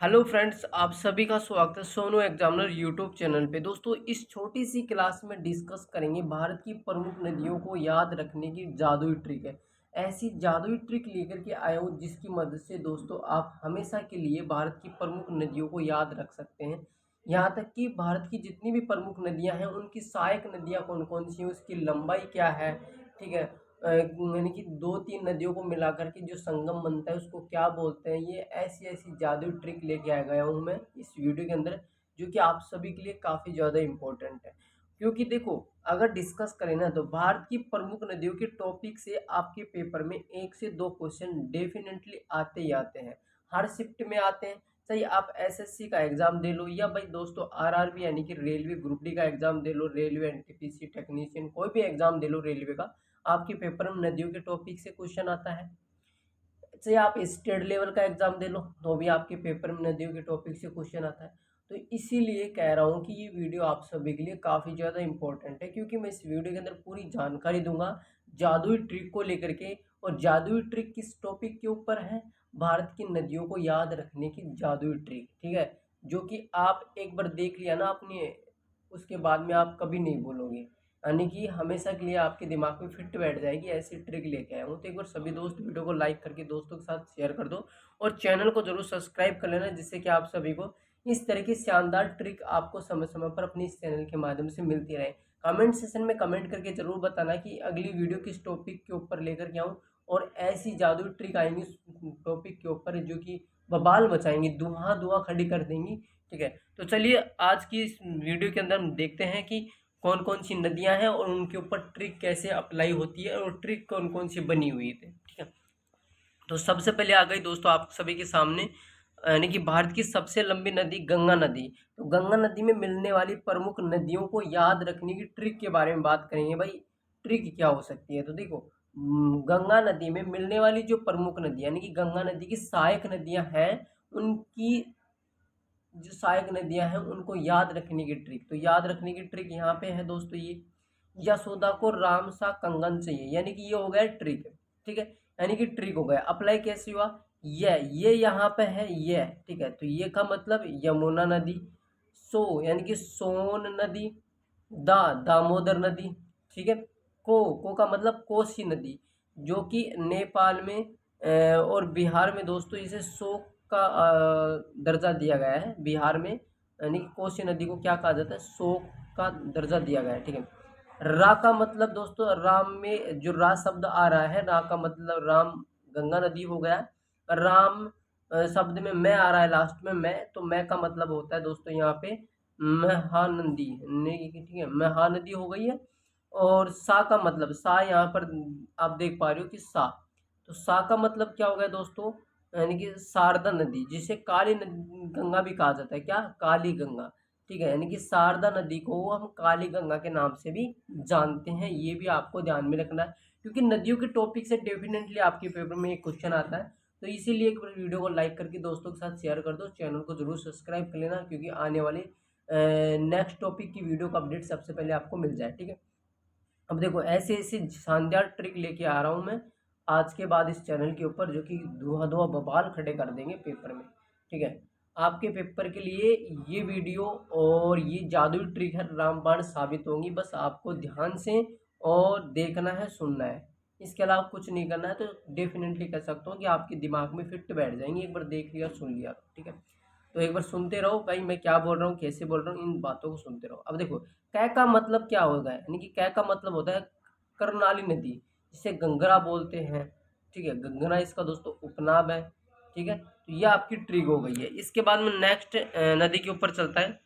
Hello friends, आप सभी का स्वागत है सोनू एग्जामिनर यूट्यूब चैनल पे। दोस्तों, इस छोटी सी क्लास में डिस्कस करेंगे भारत की प्रमुख नदियों को याद रखने की जादुई ट्रिक है। ऐसी जादुई ट्रिक लेकर के आया हूँ जिसकी मदद से दोस्तों आप हमेशा के लिए भारत की प्रमुख नदियों को याद रख सकते हैं। यहाँ तक कि भारत की जितनी भी प्रमुख नदियाँ हैं उनकी सहायक नदियाँ कौन कौन सी हैं, उसकी लंबाई क्या है, ठीक है। यानी कि दो तीन नदियों को मिलाकर के जो संगम बनता है उसको क्या बोलते हैं। ये ऐसी ऐसी जादुई ट्रिक लेके आ गया हूँ मैं इस वीडियो के अंदर, जो कि आप सभी के लिए काफ़ी ज़्यादा इम्पोर्टेंट है। क्योंकि देखो, अगर डिस्कस करें ना तो भारत की प्रमुख नदियों के टॉपिक से आपके पेपर में 1 से 2 क्वेश्चन डेफिनेटली आते ही आते हैं। हर शिफ्ट में आते हैं। चाहे आप एसएससी का एग्जाम दे लो या भाई दोस्तों आरआरबी यानी कि रेलवे ग्रुप डी का एग्जाम दे लो, रेलवे एनटीपीसी टेक्नीशियन कोई भी एग्जाम दे लो रेलवे का, आपके पेपर में नदियों के टॉपिक से क्वेश्चन आता है। चाहे आप स्टेट लेवल का एग्जाम दे लो तो भी आपके पेपर में नदियों के टॉपिक से क्वेश्चन आता है। तो इसीलिए कह रहा हूँ कि ये वीडियो आप सभी के लिए काफ़ी ज़्यादा इंपॉर्टेंट है, क्योंकि मैं इस वीडियो के अंदर पूरी जानकारी दूंगा जादुई ट्रिक को लेकर के। और जादुई ट्रिक किस टॉपिक के ऊपर है? भारत की नदियों को याद रखने की जादुई ट्रिक, ठीक है। जो कि आप एक बार देख लिया ना आपने, उसके बाद में आप कभी नहीं भूलोगे, यानी कि हमेशा के लिए आपके दिमाग में फिट बैठ जाएगी। ऐसी ट्रिक लेके आया हूँ, तो एक बार सभी दोस्त वीडियो को लाइक करके दोस्तों के साथ शेयर कर दो और चैनल को जरूर सब्सक्राइब कर लेना, जिससे कि आप सभी को इस तरह की शानदार ट्रिक आपको समय समय पर अपनी इस चैनल के माध्यम से मिलती रहे। कमेंट सेशन में कमेंट करके जरूर बताना कि अगली वीडियो किस टॉपिक के ऊपर लेकर के आऊँ, और ऐसी जादुई ट्रिक आएंगी इस टॉपिक के ऊपर जो कि बवाल मचाएंगी, धुआं धुआं खड़ी कर देंगी, ठीक है। तो चलिए आज की इस वीडियो के अंदर हम देखते हैं कि कौन कौन सी नदियां हैं और उनके ऊपर ट्रिक कैसे अप्लाई होती है और ट्रिक कौन कौन सी बनी हुई है, ठीक है। तो सबसे पहले आ गई दोस्तों आप सभी के सामने, यानी कि भारत की सबसे लंबी नदी गंगा नदी। तो गंगा नदी में मिलने वाली प्रमुख नदियों को याद रखने की ट्रिक के बारे में बात करेंगे। भाई ट्रिक क्या हो सकती है? तो देखो, गंगा नदी में मिलने वाली जो प्रमुख नदी यानी कि गंगा नदी की सहायक नदियां हैं, उनकी जो सहायक नदियां हैं उनको याद रखने की ट्रिक। तो याद रखने की ट्रिक यहाँ पे है दोस्तों, ये यशोदा को राम सा कंगन चाहिए, यानी कि ये हो गया ट्रिक, ठीक है। यानी कि ट्रिक हो गया। अप्लाई कैसे हुआ? ये यहाँ पे है ये, ठीक है। तो ये का मतलब यमुना नदी, सो यानी कि सोन नदी, दामोदर नदी, ठीक है। को का मतलब कोसी नदी, जो कि नेपाल में और बिहार में दोस्तों इसे शोक का दर्जा दिया गया है बिहार में, यानी कि कोसी नदी को क्या कहा जाता है? शोक का दर्जा दिया गया है, ठीक है। रा का मतलब दोस्तों, राम में जो रा शब्द आ रहा है, रा का मतलब राम, गंगा नदी हो गया। राम शब्द में मैं आ रहा है लास्ट में, मैं, तो मैं का मतलब होता है दोस्तों यहाँ पे महानंदी, ठीक है, महानदी हो गई है। और सा का मतलब, सा यहाँ पर आप देख पा रहे हो कि सा, तो सा का मतलब क्या हो गया दोस्तों? यानी कि शारदा नदी, जिसे काली गंगा भी कहा जाता है, क्या? काली गंगा, ठीक है। यानी कि शारदा नदी को हम काली गंगा के नाम से भी जानते हैं, ये भी आपको ध्यान में रखना है, क्योंकि नदियों के टॉपिक से डेफिनेटली आपके पेपर में एक क्वेश्चन आता है। तो इसीलिए एक बार वीडियो को लाइक करके दोस्तों के साथ शेयर कर दो, चैनल को जरूर सब्सक्राइब कर लेना, क्योंकि आने वाले नेक्स्ट टॉपिक की वीडियो का अपडेट सबसे पहले आपको मिल जाए, ठीक है। अब देखो, ऐसे ऐसे शानदार ट्रिक लेके आ रहा हूँ मैं आज के बाद इस चैनल के ऊपर, जो कि धुआं धुआं बवाल खड़े कर देंगे पेपर में, ठीक है। आपके पेपर के लिए ये वीडियो और ये जादुई ट्रिक है रामबाण साबित होंगी। बस आपको ध्यान से और देखना है, सुनना है, इसके अलावा कुछ नहीं करना है। तो डेफिनेटली कह सकता हूँ कि आपके दिमाग में फिट बैठ जाएंगे, एक बार देख लिया सुन लिया, ठीक है। तो एक बार सुनते रहो भाई, मैं क्या बोल रहा हूँ कैसे बोल रहा हूँ, इन बातों को सुनते रहो। अब देखो, कै का मतलब क्या होगा? यानी कि कै का मतलब होता है कर्नाली नदी, जिसे गंगरा बोलते हैं, ठीक है। गंगरा इसका दोस्तों उपनाम है, ठीक है। तो ये आपकी ट्रिक हो गई है। इसके बाद में नेक्स्ट नदी के ऊपर चलता है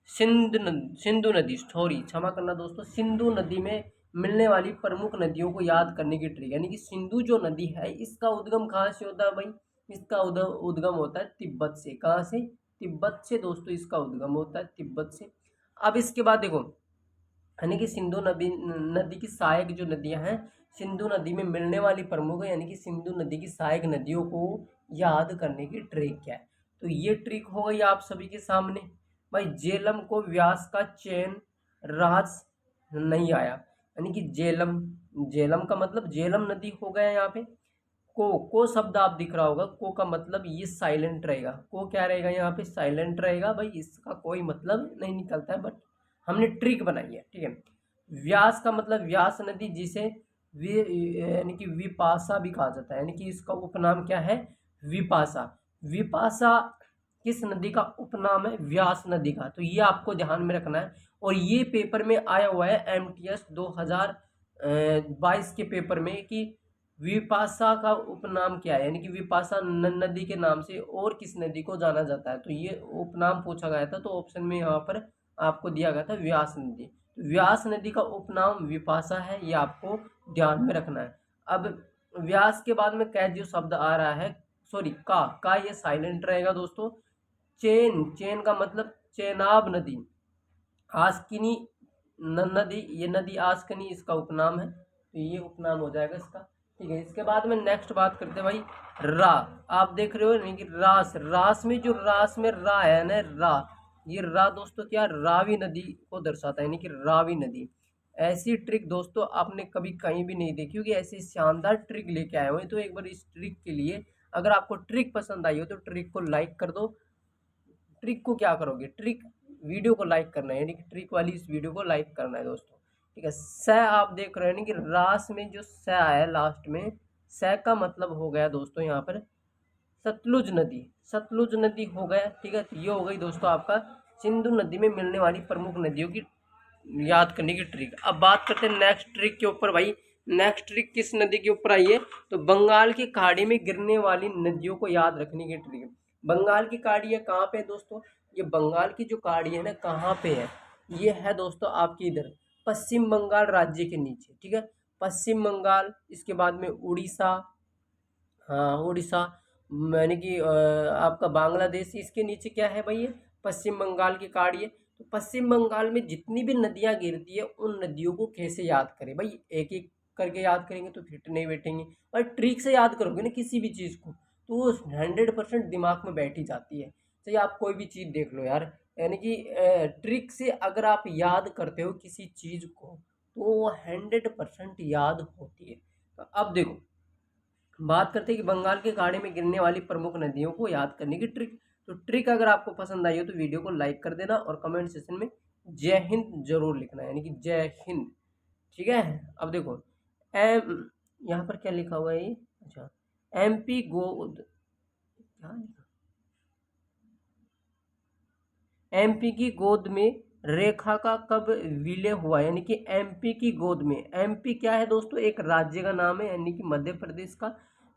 सिंधु नदी, सॉरी क्षमा करना दोस्तों, सिंधु नदी में मिलने वाली प्रमुख नदियों को याद करने की ट्रिक। यानी कि सिंधु जो नदी है इसका उद्गम कहाँ से होता है भाई? इसका उद्गम होता है तिब्बत से। कहाँ से? तिब्बत से दोस्तों इसका उद्गम होता है, तिब्बत से। अब इसके बाद देखो, यानी कि सिंधु नदी नदी की सहायक जो नदियां हैं, सिंधु नदी में मिलने वाली प्रमुख, यानी कि सिंधु नदी की सहायक नदियों को याद करने की ट्रिक क्या है? तो ये ट्रिक हो गई आप सभी के सामने। भाई जेलम को व्यास का चयन राज नहीं आया, यानी कि जेलम, जेलम का मतलब जेलम नदी हो गया यहाँ पे। को शब्द आप दिख रहा होगा, को का मतलब ये साइलेंट रहेगा। को क्या रहेगा यहाँ पे, साइलेंट रहेगा भाई, इसका कोई मतलब नहीं निकलता है, बट हमने ट्रिक बनाई है, ठीक है। व्यास का मतलब व्यास नदी, जिसे यानी कि विपाशा भी कहा जाता है, यानी कि इसका उपनाम क्या है, विपाशा। विपाशा किस नदी का उपनाम है, व्यास नदी का। तो ये आपको ध्यान में रखना है। और ये पेपर में आया हुआ है MTS 2022 के पेपर में कि विपाशा का उपनाम क्या है, यानी कि विपाशा नदी के नाम से और किस नदी को जाना जाता है। तो ये उपनाम पूछा गया था, तो ऑप्शन में यहाँ पर आपको दिया गया था व्यास नदी। व्यास नदी का उपनाम विपाशा है, ये आपको ध्यान में रखना है। अब व्यास के बाद में कै जो शब्द आ रहा है, सॉरी का ये साइलेंट रहेगा दोस्तों। चेन, चेन का मतलब चेनाब नदी। आस्किनी नदी, ये नदी आस्किनी इसका उपनाम है, तो ये उपनाम हो जाएगा इसका, ठीक है। इसके बाद में नेक्स्ट बात करते हैं भाई रा। आप देख रहे हो नहीं कि रास, रास में जो रास में रा है ना, रा, ये रा दोस्तों क्या, रावी नदी को दर्शाता है, यानी कि रावी नदी। ऐसी ट्रिक दोस्तों आपने कभी कहीं भी नहीं देखी होगी, ऐसी शानदार ट्रिक लेके आए हुए। तो एक बार इस ट्रिक के लिए, अगर आपको ट्रिक पसंद आई हो तो ट्रिक को लाइक कर दो। ट्रिक को क्या करोगे, ट्रिक वीडियो को लाइक करना है, यानी कि ट्रिक वाली इस वीडियो को लाइक करना है दोस्तों, ठीक है। स आप देख रहे हैं कि रास में जो स आया लास्ट में, स का मतलब हो गया दोस्तों यहाँ पर सतलुज नदी। सतलुज नदी हो गया, ठीक है। तो ये हो गई दोस्तों आपका सिंधु नदी में मिलने वाली प्रमुख नदियों की याद करने की ट्रिक। अब बात करते हैं नेक्स्ट ट्रिक के ऊपर भाई। नेक्स्ट ट्रिक किस नदी के ऊपर आई है, तो बंगाल की खाड़ी में गिरने वाली नदियों को याद रखने की ट्रिक। बंगाल की खाड़ी है कहाँ पे है दोस्तों, ये बंगाल की जो खाड़ी है ना कहाँ पे है, ये है दोस्तों आपकी इधर पश्चिम बंगाल राज्य के नीचे, ठीक है। पश्चिम बंगाल, इसके बाद में उड़ीसा, हाँ उड़ीसा, यानी कि आपका बांग्लादेश, इसके नीचे क्या है भाई, ये पश्चिम बंगाल की खाड़ी है। तो पश्चिम बंगाल में जितनी भी नदियाँ गिरती है, उन नदियों को कैसे याद करें भाई, एक एक करके याद करेंगे तो फिट नहीं बैठेंगे, और ट्रिक से याद करोगे ना किसी भी चीज़ को, तो वो 100% दिमाग में बैठ ही जाती है। चाहे आप कोई भी चीज़ देख लो यार, यानी कि ट्रिक से अगर आप याद करते हो किसी चीज़ को, तो वो 100% याद होती है। तो अब देखो बात करते हैं कि बंगाल की खाड़ी में गिरने वाली प्रमुख नदियों को याद करने की ट्रिक। तो ट्रिक अगर आपको पसंद आई हो तो वीडियो को लाइक कर देना, और कमेंट सेक्शन में जय हिंद जरूर लिखना, यानी कि जय हिंद, ठीक है। अब देखो एम, यहाँ पर क्या लिखा हुआ है ये, अच्छा MP गोद, क्या लिखा, MP की गोद में रेखा का कब विलय हुआ, यानी कि MP की गोद में, MP क्या है दोस्तों, एक राज्य का नाम है, यानी कि मध्य प्रदेश का।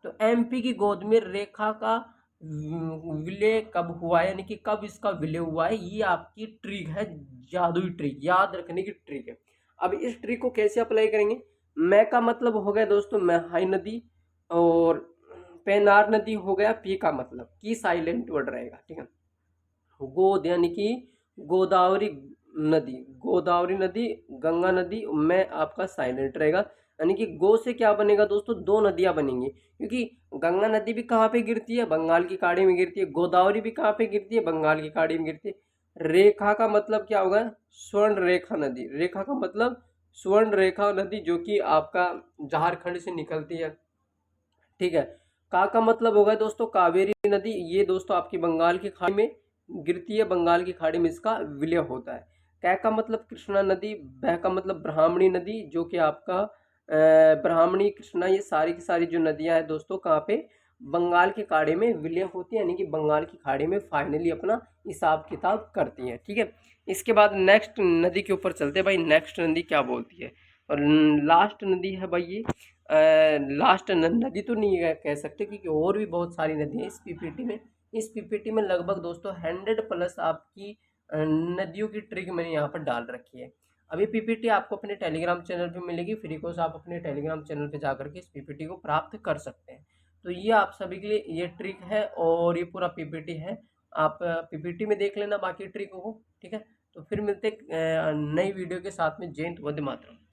तो MP की गोद में रेखा का विलय कब हुआ है, यानी कि कब इसका विलय हुआ है, ये आपकी ट्रिक है, जादुई ट्रिक, याद रखने की ट्रिक है। अब इस ट्रिक को कैसे अप्लाई करेंगे, मैं का मतलब हो गया दोस्तों मैहाई नदी, और पेनार नदी हो गया, पी का मतलब की साइलेंट वर्ड रहेगा, ठीक है। गोद यानी कि गोदावरी नदी, गोदावरी नदी, गंगा नदी में आपका साइलेंट रहेगा, यानी कि गो से क्या बनेगा दोस्तों, दो नदियां बनेंगी, क्योंकि गंगा नदी भी कहाँ पे गिरती है, बंगाल की खाड़ी में गिरती है, गोदावरी भी कहाँ पे गिरती है, बंगाल की खाड़ी में गिरती है। रेखा का मतलब क्या होगा, स्वर्ण रेखा नदी, रेखा का मतलब स्वर्ण रेखा नदी, जो कि आपका झारखंड से निकलती है, ठीक है। का मतलब होगा दोस्तों कावेरी नदी, ये दोस्तों आपकी बंगाल की खाड़ी में गिरती है, बंगाल की खाड़ी में इसका विलय होता है। कै का मतलब कृष्णा नदी, बह का मतलब ब्राह्मणी नदी, जो कि आपका ब्राह्मणी कृष्णा, ये सारी की सारी जो नदियां हैं दोस्तों कहाँ पे, बंगाल की खाड़ी में विलय होती है, यानी कि बंगाल की खाड़ी में फाइनली अपना हिसाब किताब करती हैं, ठीक है। इसके बाद नेक्स्ट नदी के ऊपर चलते हैं भाई, नेक्स्ट नदी क्या बोलती है, और लास्ट नदी है भाई ये, लास्ट नदी तो नहीं कह सकते, क्योंकि और भी बहुत सारी नदी हैं इस पीपीटी में। इस पीपीटी में लगभग दोस्तों 100+ आपकी नदियों की ट्रिक मैंने यहाँ पर डाल रखी है। अभी पीपीटी आपको अपने टेलीग्राम चैनल पे मिलेगी, फ्री कोर्स आप अपने टेलीग्राम चैनल पे जाकर के इस पीपीटी को प्राप्त कर सकते हैं। तो ये आप सभी के लिए ये ट्रिक है, और ये पूरा पीपीटी है, आप पीपीटी में देख लेना बाकी ट्रिकों को, ठीक है। तो फिर मिलते नई वीडियो के साथ में। जय हिंद, वंदे मातरम।